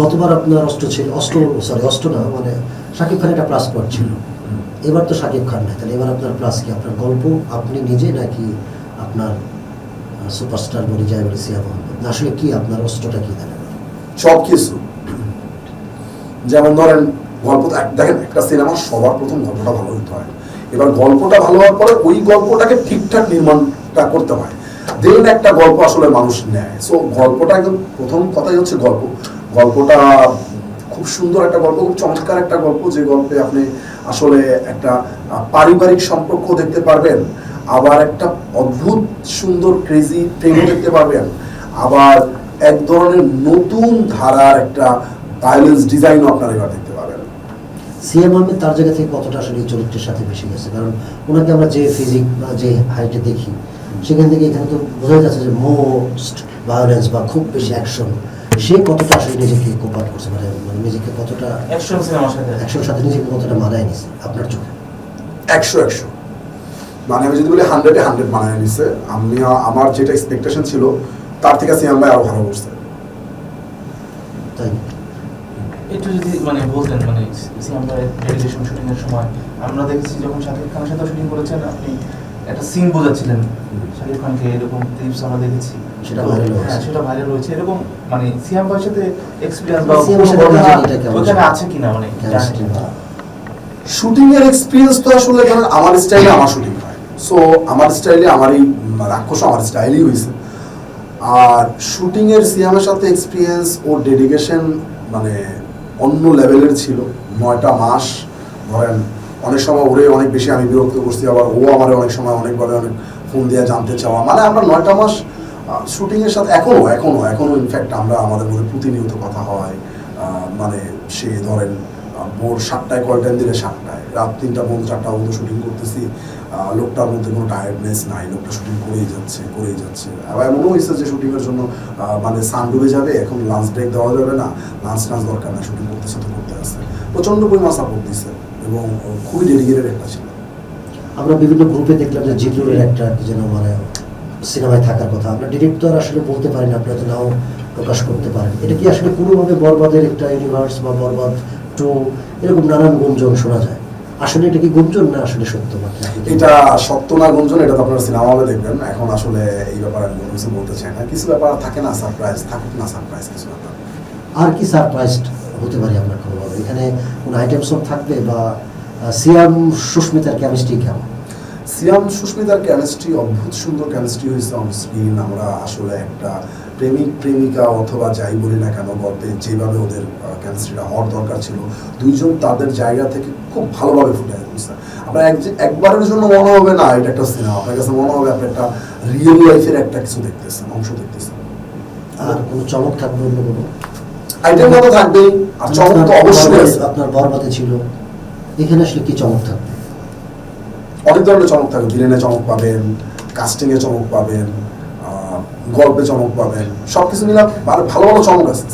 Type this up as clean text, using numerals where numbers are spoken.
গতবার আপনার অষ্ট না, মানে শাকিব খান একটা প্লাস পয়েন্ট ছিল, এবার তো শাকিব খান নাই, তাহলে এবার আপনার প্লাস কি আপনার গল্প, আপনি নিজে, নাকি আপনার সুপারস্টার বলি যায় বলে সিয়া মোহাম্মদ, না আসলে কি আপনার অস্ত্রটা কি দাঁড়াবে? সব কিছু। যেমন ধরেন গল্প, দেখেন একটা সিনেমা সবার প্রথম গল্পটা ভালো হতে হয়, এবার গল্পটা ভালো হওয়ার পরে ওই গল্পটাকে ঠিকঠাক নির্মাণটা করতে হয়, দেন একটা গল্প আসলে মানুষ নেয়। সো গল্পটা একদম প্রথম কথাই হচ্ছে গল্পটা খুব সুন্দর একটা গল্প, খুব চমৎকার একটা গল্প, যে গল্পে আপনি আসলে একটা পারিবারিক সম্পর্ক দেখতে পারবেন, আবার একটা অদ্ভুত সুন্দর ক্রেজি প্রেমও দেখতে পারবেন, আবার এক ধরনের নতুন ধারার একটা ভায়োলেন্স ডিজাইনও আপনারা এবার দেখতে পাবেন। সিয়া মোহাম্মদ তার জায়গা থেকে কতটা আসলে এই চরিত্রের সাথে মিশে গেছে? কারণ ওনাকে আমরা যে ফিজিক বা যে হাইটে দেখি, সেখান থেকে এখানে তো বোঝা যাচ্ছে যে মোস্ট ভায়োলেন্স বা খুব বেশি অ্যাকশন, সে কতটা আসলে নিজেকে কোপাট করছে, মানে নিজেকে কতটা অ্যাকশনের সাথে নিজেকে কতটা মানায় নিছে আপনার চোখে? 100 মানে আমি যদি বলি 100-এ 100 মানায় নিছে। আমি আমার যেটা এক্সপেকটেশন ছিল তার থেকে সিয়াম ভাই আরো ভালো করছে। তাই একটু যদি মানে বলতেন, মানে সিয়াম ভাই ডেডিকেশন শুটিং এর সময় আমরা দেখেছি যখন শাকিব খানের সাথে শুটিং করেছেন, আপনি একটা সিন বোঝাচ্ছিলেন শাকিব খানকে, এরকম ক্লিপস আমরা দেখেছি, সেটা ভাইরাল হয়েছে। হ্যাঁ, সেটা ভাইরাল হয়েছে। এরকম মানে সিয়াম ভাইয়ের সাথে এক্সপেরিয়েন্স বা সিয়ামের সাথে ওখানে আছে কিনা, মানে শুটিং এর এক্সপেরিয়েন্স তো আসলে ধরেন আমার স্টাইলে আমার শুটিং হয়, সো আমার স্টাইলে আমারই রাক্ষস আমার স্টাইলই হয়েছে। আর শুটিং এর সিয়ামের সাথে এক্সপিরিয়েন্স, ওর ডেডিকেশন মানে অন্য লেভেলের ছিল। 9টা মাস ধরেন, অনেক সময় ওরে অনেক বেশি আমি বিরক্ত করছি, আবার ও আমার অনেক সময় অনেকভাবে অনেক ফোন দিয়ে জানতে চাওয়া, মানে আমরা 9টা মাস শুটিং এর সাথে এখনো ইনফ্যাক্ট আমরা আমাদের মধ্যে প্রতিনিয়ত কথা হয়। মানে সে ধরেন ভোর 7টায় কল টাইম দিলে 7টায়, রাত 3টা পর্যন্ত 4টা পর্যন্ত শুটিং করতেছি, লোকটার মধ্যে কোনো টায়ার্ডনেস নাই, লোকটা শুটিং করেই যাচ্ছে। আবার এমনও হয়েছে যে শুটিংয়ের জন্য মানে সান ডুবে যাবে, এখন লাঞ্চ ব্রেক দেওয়া যাবে না, লাঞ্চ দরকার না, শুটিং করতে আসছে, প্রচণ্ড পরিমাণ সাপোর্ট দিচ্ছে এবং খুবই ডেডিকেটেড একটা ছিল। আমরা বিভিন্ন গ্রুপে দেখলাম যে জিতুরের একটা কি যেন মানে সিনেমায় থাকার কথা, আপনার ডিরেক্টর আসলে বলতে পারেন, আপনি হয়তো নাও প্রকাশ করতে পারেন, এটা কি আসলে কোনোভাবে বরবাদের একটা ইউনিভার্স বা বরবাদ 2 এরকম নানান গুঞ্জন শোনা যায়, আসলে এটা কি গুঞ্জন না আসলে সত্য? এটা সত্য না গুঞ্জন, এটা তো আপনারা সিনেমা হলে দেখবেন। এখন আসলে এই ব্যাপারে আমি কোনো কিছু বলতে চাই না, কিছু ব্যাপার থাকে না সারপ্রাইজ, থাকুক না সারপ্রাইজ কিছু ব্যাপার। আর কি সারপ্রাইজড হতে পারি আপনার কোনোভাবে? এখানে কোনো আইটেম সব থাকবে, বা সিয়াম সুস্মিতার কেমিস্ট্রি কেমন? সিয়াম সুস্মিতার কেমিস্ট্রি অদ্ভুত সুন্দর কেমিস্ট্রি হয়েছে অন স্ক্রিন। আমরা আসলে একটা প্রেমিকা অথবা যাই বলি না কেন, গল্পে যেভাবে ওদের কেমিস্ট্রিটা হওয়ার দরকার ছিল, দুইজন তাদের জায়গা থেকে খুব ভালোভাবে ফুটে আসছে। আপনার একবারের জন্য মনে হবে না এটা একটা সিনেমা, আপনার কাছে মনে হবে আপনি একটা রিয়েল লাইফের একটা কিছু দেখতেছেন, অংশ দেখতেছেন। আর কোনো চমক থাকবে অন্য কোনো আইটেম তো থাকবেই, আর চমক তো অবশ্যই আছে। আপনার বরবাদে ছিল, এখানে আসলে কি চমক থাকবে? অনেক ধরনের চমক থাকবে, ভিলেনে চমক পাবেন, কাস্টিং এ চমক পাবেন, গল্পে চমক পাবেন, সবকিছু মিলে ভালো ভালো চমক আছে।